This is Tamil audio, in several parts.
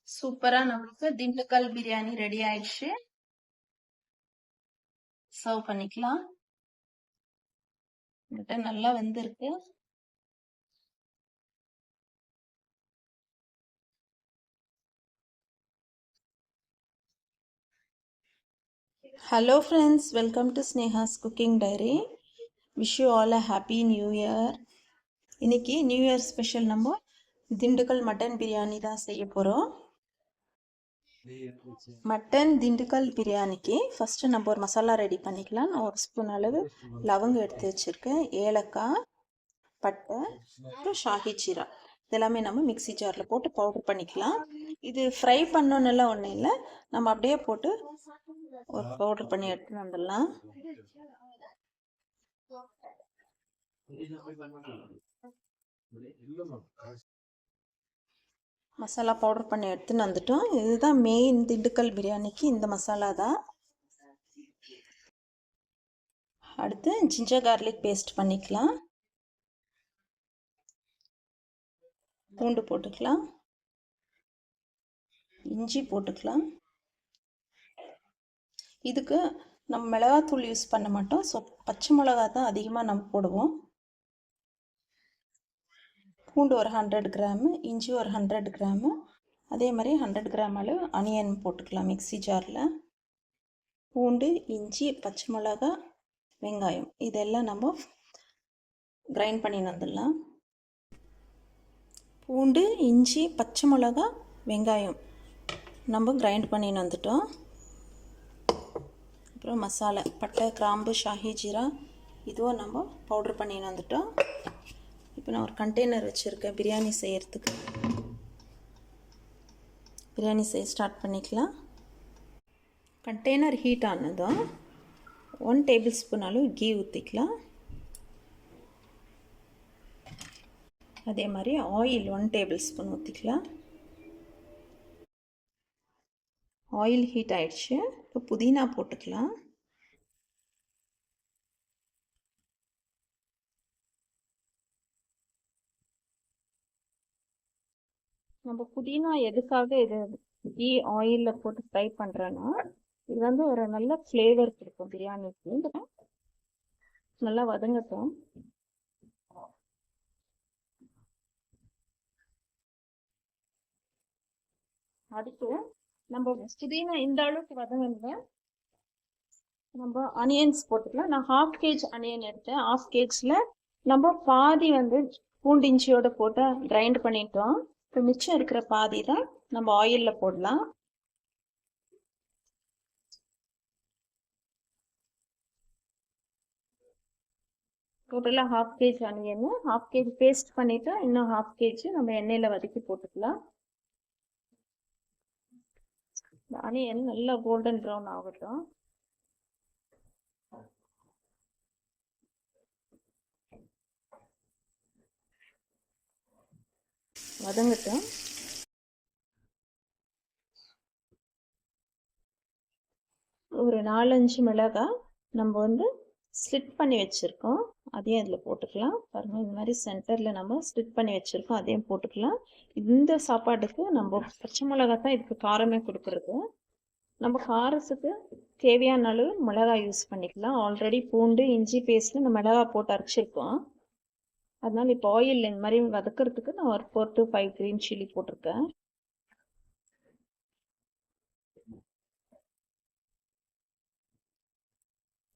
சூப்பரா நமக்கு திண்டுக்கல் பிரியாணி ரெடி ஆயிடுச்சு. சர்வ் பண்ணிக்கலாம். மட்டன் நல்லா வெந்திருக்கு. Hello friends, welcome to Sneha's Cooking Diary. Wish you all a happy new year. இன்னைக்கு நியூ இயர் ஸ்பெஷல் நம்ம திண்டுக்கல் மட்டன் பிரியாணி தான் செய்ய போகிறோம். மட்டன் திண்டுக்கல் பிரியாணிக்கு ஃபஸ்ட்டு நம்ம ஒரு மசாலா ரெடி பண்ணிக்கலாம். நான் ஒரு ஸ்பூன் அளவு லவங்கம் எடுத்து வச்சுருக்கேன், ஏலக்காய், பட்டை, அப்புறம் ஷாஹி ஜீரா இதெல்லாமே நம்ம மிக்ஸி ஜாரில் போட்டு பவுடர் பண்ணிக்கலாம். இது ஃப்ரை பண்ணணுன்னெல்லாம் ஒன்றும் இல்லை, நம்ம அப்படியே போட்டு ஒரு பவுடர் பண்ணி எடுத்துட்டு வந்துடலாம். மசாலா பவுடர் பண்ணி எடுத்துன்னு வந்துட்டோம். இதுதான் மெயின் திண்டுக்கல் பிரியாணிக்கு இந்த மசாலா தான். அடுத்து ஜிஞ்சர் கார்லிக் பேஸ்ட் பண்ணிக்கலாம். பூண்டு போட்டுக்கலாம், இஞ்சி போட்டுக்கலாம். இதுக்கு நம்ம மிளகாத்தூள் யூஸ் பண்ண மாட்டோம், ஸோ பச்சை மிளகா தான் அதிகமாக நம்ம போடுவோம். பூண்டு ஒரு 100 கிராமு, இஞ்சி ஒரு 100 கிராமு, அதே மாதிரி 100 கிராம் அளவு அனியன் போட்டுக்கலாம் மிக்ஸி ஜாரில். பூண்டு, இஞ்சி, பச்சை மிளகா, வெங்காயம் இதெல்லாம் நம்ம கிரைண்ட் பண்ணி வந்துடலாம். பூண்டு, இஞ்சி, பச்சை மிளகா, வெங்காயம் நம்ம கிரைண்ட் பண்ணி வந்துட்டோம். அப்புறம் மசாலா பட்டை, கிராம்பு, ஷாஹி ஜீரா இதுவும் நம்ம பவுட்ரு பண்ணி வந்துட்டோம். இப்போ நான் ஒரு கண்டெய்னர் வச்சுருக்கேன் பிரியாணி செய்கிறதுக்கு. பிரியாணி செய்ய ஸ்டார்ட் பண்ணிக்கலாம். கண்டெய்னர் ஹீட் ஆனதும் 1 டேபிள் ஸ்பூன் அளவு கீ ஊற்றிக்கலாம். அதே மாதிரி ஆயில் 1 டேபிள் ஸ்பூன் ஊற்றிக்கலாம். ஆயில் ஹீட் ஆயிடுச்சு. இப்போ புதினா போட்டுக்கலாம். நம்ம புதினா எதுக்காக இது கீ ஆயிலில் போட்டு ஃப்ரை பண்ணுறோன்னா, இது வந்து ஒரு நல்ல ஃப்ளேவர் கொடுக்கும் பிரியாணிக்கு. நல்லா வதங்கட்டும். அதுக்கு நம்ம புதினா இந்த அளவுக்கு வதங்குங்க. நம்ம ஆனியன்ஸ் போட்டுக்கலாம். நான் 1/2 kg ஆனியன் எடுத்தேன். 1/2 kgல நம்ம பாதி வந்து பூண்டு இஞ்சியோட போட்டு கிரைண்ட் பண்ணிட்டோம். இப்போ மிச்சம் இருக்கிற பாதி தான் நம்ம ஆயிலில் போடலாம். டோட்டலாக 1/2 kg ஆனியன், 1/2 kg பேஸ்ட் பண்ணிவிட்டு இன்னும் 1/2 kg நம்ம எண்ணெயில் வதக்கி போட்டுக்கலாம். இந்த ஆனியன் நல்லா கோல்டன் ப்ரௌன் ஆகட்டும். வதங்கட்டும். ஒரு 4-5 மிளகாய் நம்ம வந்து ஸ்லிட் பண்ணி வச்சுருக்கோம், அதையும் அதில் போட்டுக்கலாம். பாருங்கள், இந்த மாதிரி சென்டரில் நம்ம ஸ்லிட் பண்ணி வச்சுருக்கோம், அதையும் போட்டுக்கலாம். இந்த சாப்பாட்டுக்கு நம்ம பச்சை மிளகாய் தான் இதுக்கு காரமே கொடுக்குறது. நம்ம காரத்துக்கு தேவையான அளவு மிளகாய் யூஸ் பண்ணிக்கலாம். ஆல்ரெடி பூண்டு இஞ்சி பேஸ்ட்டு நம்ம மிளகாய் போட்டு அரைச்சிருக்கோம். அதனால் இப்போ ஆயில் இந்த மாதிரி வதக்கிறதுக்கு நான் ஒரு 4 to 5 க்ரீன் சில்லி போட்டிருக்கேன்.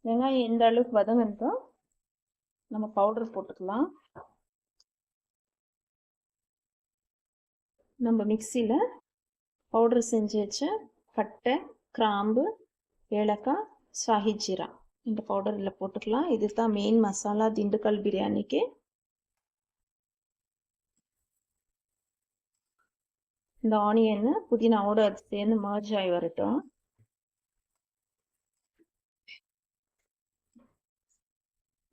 வெங்காயம் இந்த அளவுக்கு வதங்கட்டும். நம்ம பவுடர் போட்டுக்கலாம். நம்ம மிக்சியில் பவுடர் செஞ்சு வச்ச பட்டை, கிராம்பு, ஏலக்காய், ஷாஹி ஜீரா இந்த பவுடர் இதில் போட்டுக்கலாம். இது தான் மெயின் மசாலா திண்டுக்கல் பிரியாணிக்கு. இந்த ஆனியன் புதினாவோட அது சேர்ந்து மர்ஜ் ஆகி வரட்டும்.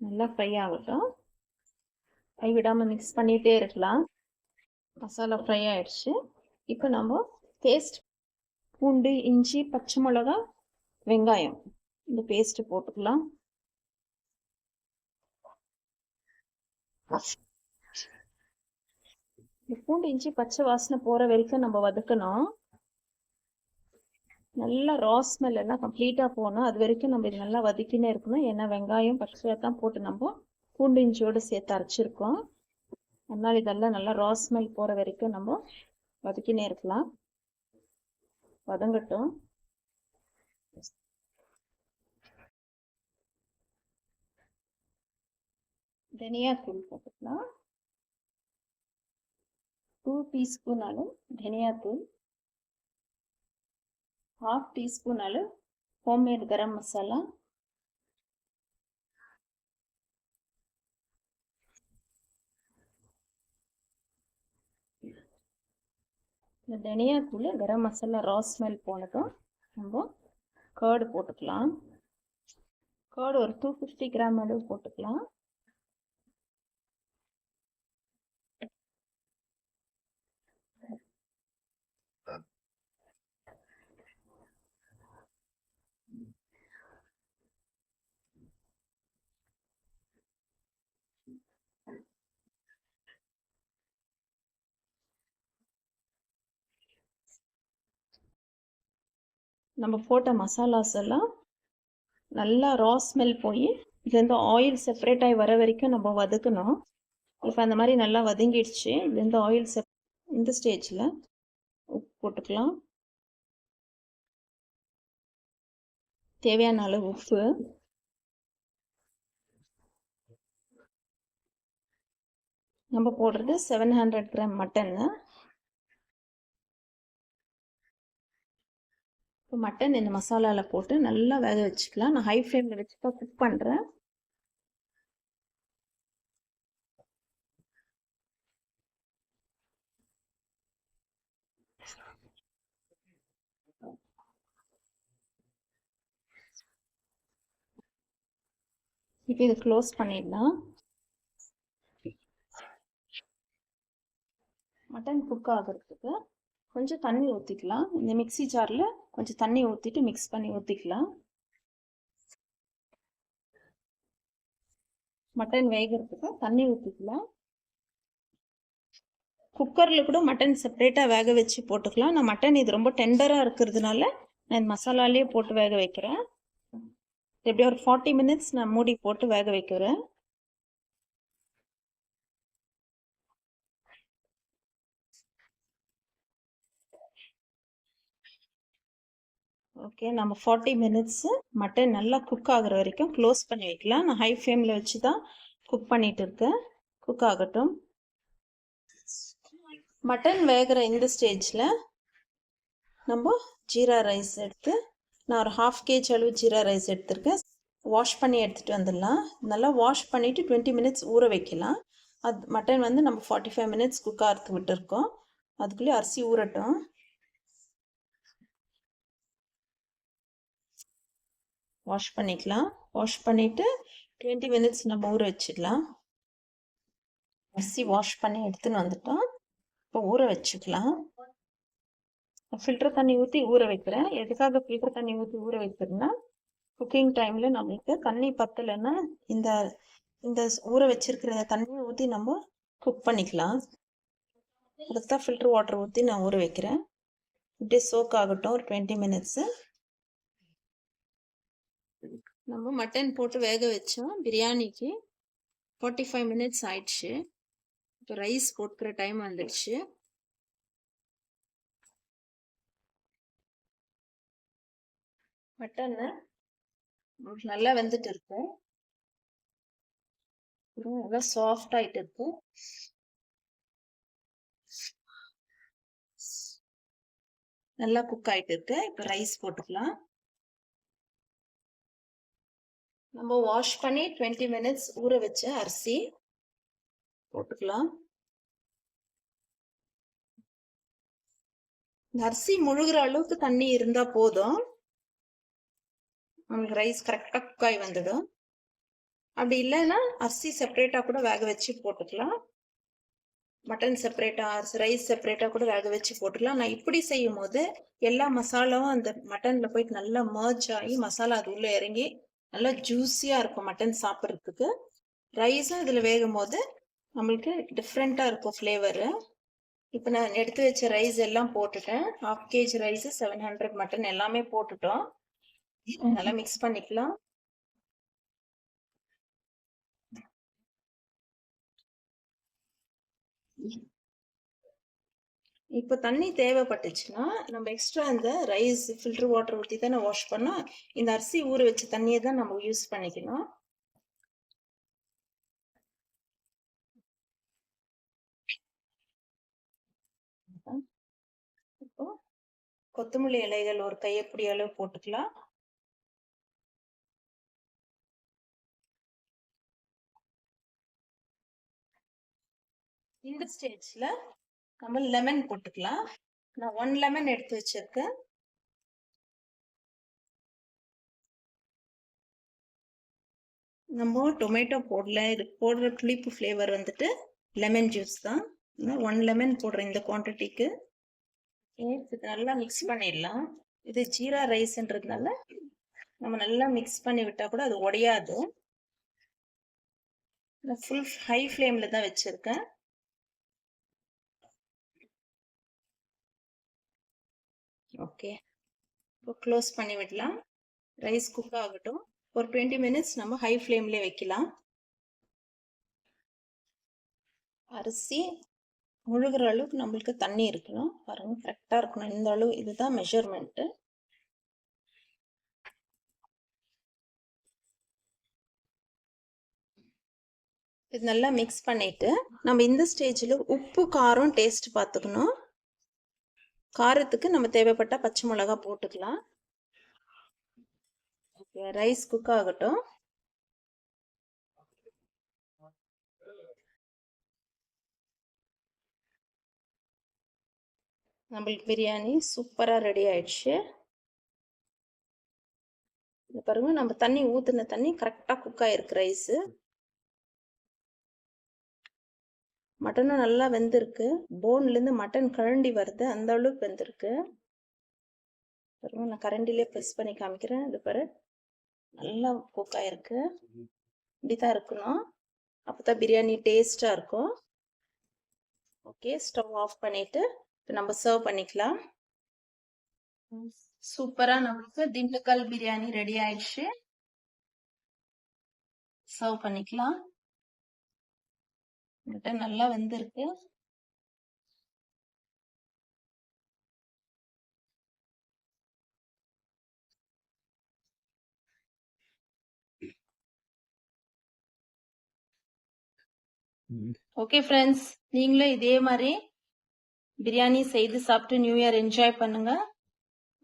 நல்லா ஃப்ரை ஆகட்டும். கைவிடாமல் மிக்ஸ் பண்ணிகிட்டே இருக்கலாம். மசாலா ஃப்ரை ஆயிடுச்சு. இப்போ நம்ம பேஸ்ட் பூண்டு இஞ்சி பச்சை மிளகா வெங்காயம் இந்த பேஸ்ட்டு போட்டுக்கலாம். இந்த பூண்டு இஞ்சி பச்சை வாசனை போகிற வரைக்கும் நம்ம வதக்கணும். நல்லா ரா ஸ்மெல் எல்லாம் கம்ப்ளீட்டாக போகணும். அது வரைக்கும் நம்ம இது நல்லா வதக்கினே இருக்கணும். ஏன்னா வெங்காயம் பச்சையாக தான் போட்டு நம்ம பூண்டு இஞ்சியோடு சேர்த்து அரைச்சிருக்கோம். அதனால் இதெல்லாம் நல்லா ரா ஸ்மெல் போகிற வரைக்கும் நம்ம வதக்கினே இருக்கலாம். வதங்கட்டும். தனியாத்தூள் போட்டுக்கலாம். 2 டீஸ்பூன் அளவு தனியாத்தூள், 1/2 டீஸ்பூன் அளவு ஹோம்மேட் கரம் மசாலா, இந்த தனியாத்தூள் கரம் மசாலா ரா ஸ்மெல் போனதும் நம்ம கர்டு போட்டுக்கலாம். கர்டு ஒரு 250 கிராம் அளவு போட்டுக்கலாம். நம்ம போட்ட மசாலாஸ் எல்லாம் நல்லா ரா ஸ்மெல் போய் இதுலேருந்து ஆயில் செப்பரேட் ஆகி வர வரைக்கும் நம்ம வதக்கணும். இப்போ அந்த மாதிரி நல்லா வதங்கிடுச்சு. இதுலேருந்து ஆயில் இந்த ஸ்டேஜில் உப்பு போட்டுக்கலாம். தேவையான அளவு உப்பு, நம்ம போடுறது 700 கிராம் மட்டன். இப்போ மட்டன் இந்த மசாலாவில் போட்டு நல்லா வேக வச்சுக்கலாம். நான் ஹை ஃப்ளேமில் வச்சு தான் குக் பண்ணுறேன். இப்போ இதை க்ளோஸ் பண்ணிடலாம். மட்டன் குக் ஆகிறதுக்கு கொஞ்சம் தண்ணி ஊற்றிக்கலாம். இந்த மிக்ஸி ஜாரில் கொஞ்சம் தண்ணி ஊற்றிட்டு மிக்ஸ் பண்ணி ஊற்றிக்கலாம். மட்டன் வேகிறதுக்கு தண்ணி ஊற்றிக்கலாம். குக்கரில் கூட மட்டன் செப்பரேட்டாக வேக வச்சு போட்டுக்கலாம். நான் மட்டன் இது ரொம்ப டெண்டராக இருக்கிறதுனால நான் இந்த மசாலாலேயே போட்டு வேக வைக்கிறேன். எப்படியும் ஒரு 40 மினிட்ஸ் நான் மூடி போட்டு வேக வைக்கிறேன். ஓகே, நம்ம 40 மினிட்ஸு மட்டன் நல்லா குக் ஆகிற வரைக்கும் க்ளோஸ் பண்ணி வைக்கலாம். நான் ஹை ஃப்ளேமில் வச்சு தான் குக் பண்ணிட்டு இருக்கேன். குக் ஆகட்டும். மட்டன் வேகிற இந்த ஸ்டேஜில் நம்ம ஜீரா ரைஸ் எடுத்து, நான் ஒரு 1/2 kg அளவு ஜீரா ரைஸ் எடுத்திருக்கேன். வாஷ் பண்ணி எடுத்துகிட்டு வந்துடலாம். நல்லா வாஷ் பண்ணிவிட்டு 20 மினிட்ஸ் ஊற வைக்கலாம். அது மட்டன் வந்து நம்ம 45 மினிட்ஸ் குக் ஆகிறதுக்கு விட்டுருக்கோம். அதுக்குள்ளேயே அரிசி ஊறட்டும். வாஷ் பண்ணிக்கலாம். வாஷ் பண்ணிவிட்டு 20 மினிட்ஸ் நம்ம ஊற வச்சிடலாம். அரிசி வாஷ் பண்ணி எடுத்துன்னு வந்துட்டோம். இப்போ ஊற வச்சுக்கலாம். ஃபில்டர் தண்ணி ஊற்றி ஊற வைக்கிறேன். எதுக்காக ஃபில்டர் தண்ணி ஊற்றி ஊற வைக்கிறேன்னா, குக்கிங் டைமில் நம்மளுக்கு தண்ணி பத்தலைன்னா இந்த இந்த ஊற வச்சிருக்கிற தண்ணியை ஊற்றி நம்ம குக் பண்ணிக்கலாம். அதுக்கு தான் ஃபில்டர் வாட்டர் ஊற்றி நான் ஊற வைக்கிறேன். இப்படியே சோக் ஆகட்டும் ஒரு 20 மினிட்ஸு. நம்ம மட்டன் போட்டு வேக வச்சோம். பிரியாணிக்கு 45 மினிட்ஸ் ஆயிடுச்சு. இப்போ ரைஸ் போட்டுக்கிற டைம் வந்துடுச்சு. மட்டன் நல்லா வெந்துட்டு இருக்கு. நல்லா சாஃப்ட் ஆயிட்டு இருக்கு. நல்லா குக் ஆயிட்டு இருக்கு. இப்போ ரைஸ் போட்டுக்கலாம். நம்ம வாஷ் பண்ணி 20 மினிட்ஸ் ஊற வச்ச அரிசி போட்டுக்கலாம். இந்த அரிசி முழுகிற அளவுக்கு தண்ணி இருந்தா போதும். நமக்கு ரைஸ் கரெக்டாக குக் ஆகி வந்துடும். அப்படி இல்லைன்னா அரிசி செப்பரேட்டாக கூட வேக வச்சு போட்டுக்கலாம். மட்டன் செப்பரேட்டாக ரைஸ் செப்பரேட்டாக கூட வேக வச்சு போட்டுக்கலாம். நான் இப்படி செய்யும் போது எல்லா மசாலாவும் அந்த மட்டனில் போயிட்டு நல்லா மர்ஜ் ஆகி மசாலா அது உள்ளே இறங்கி நல்லா ஜூஸியாக இருக்கும் மட்டன் சாப்பிட்றதுக்கு. ரைஸும் இதில் வேகும் போது நம்மளுக்கு டிஃப்ரெண்ட்டாக இருக்கும் ஃப்ளேவரு. இப்போ நான் எடுத்து வச்ச ரைஸ் எல்லாம் போட்டுட்டேன். 1/2 kg ரைஸ், 700 மட்டன் எல்லாமே போட்டுட்டோம். நல்லா மிக்ஸ் பண்ணிக்கலாம். இப்போ தண்ணி தேவைப்பட்டுச்சுன்னா நம்ம எக்ஸ்ட்ரா இந்த ரைஸ் ஃபில்டர் வாட்டர் ஊற்றி தானே வாஷ் பண்ணோம். இந்த அரிசி ஊற வச்ச தண்ணியை தான் நம்ம யூஸ் பண்ணிக்கணும். இப்போ கொத்தமல்லி இலைகள் ஒரு கையப்பிடி அளவு போட்டுக்கலாம். இந்த ஸ்டேஜ்ல நம்ம லெமன் போட்டுக்கலாம். நான் 1 லெமன் எடுத்து வச்சிருக்கேன். நம்ம டொமேட்டோ போடல, இது போடுற புளிப்பு ஃப்ளேவர் வந்துட்டு லெமன் ஜூஸ் தான். 1 லெமன் போடுறேன் இந்த குவான்டிட்டிக்கு. இது நல்லா மிக்ஸ் பண்ணிடலாம். இது ஜீரா ரைஸ்ன்றதுனால நம்ம நல்லா மிக்ஸ் பண்ணி விட்டா கூட அது உடையாது. நான் ஃபுல் ஹை ஃப்ளேம்ல தான் வச்சிருக்கேன். ஓகே, இப்போ க்ளோஸ் பண்ணி விடலாம். ரைஸ் குக் ஆகட்டும். ஒரு 20 மினிட்ஸ் நம்ம ஹை ஃப்ளேம்லேயே வைக்கலாம். அரிசி முழுகிற அளவுக்கு நம்மளுக்கு தண்ணி இருக்கணும். பாருங்க, கரெக்டாக இருக்கணும். இந்த அளவு, இதுதான் மெஷர்மெண்ட்டு. இது நல்லா மிக்ஸ் பண்ணிட்டு நம்ம இந்த ஸ்டேஜில் உப்பு காரம் டேஸ்ட் பார்த்துக்கணும். காரத்துக்கு நம்ம தேவைப்பட்ட பச்சை மிளகா போட்டுக்கலாம். ஓகே, ரைஸ் குக் ஆகட்டும். நம்மளுக்கு பிரியாணி சூப்பராக ரெடி ஆயிடுச்சு. பாருங்க, நம்ம தண்ணி ஊற்றின தண்ணி கரெக்டாக குக் ஆயிருக்கு. ரைஸு மட்டனும் நல்லா வெந்திருக்கு. போன்லேருந்து மட்டன் கரண்டி வருது, அந்த அளவுக்கு வெந்திருக்கு. பாருங்க, நான் கரண்டிலே ப்ரெஸ் பண்ணி காமிக்கிறேன். இது பாரு, நல்லா குக் ஆயிருக்கு. இப்படிதான் இருக்கணும், அப்போதான் பிரியாணி டேஸ்டாக இருக்கும். ஓகே, ஸ்டவ் ஆஃப் பண்ணிட்டு இப்போ நம்ம சர்வ் பண்ணிக்கலாம். சூப்பரா நம்மளுக்கு திண்டுக்கல் பிரியாணி ரெடி ஆயிடுச்சு. சர்வ் பண்ணிக்கலாம். மட்டன் நல்லா வெந்திருக்கு. ஓகே ஃப்ரெண்ட்ஸ், நீங்களும் இதே மாதிரி பிரியாணி செய்து சாப்பிட்டு நியூ இயர் என்ஜாய் பண்ணுங்க.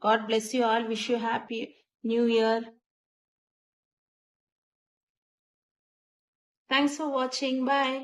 God bless you all. Wish you happy New Year. Thanks for watching. Bye.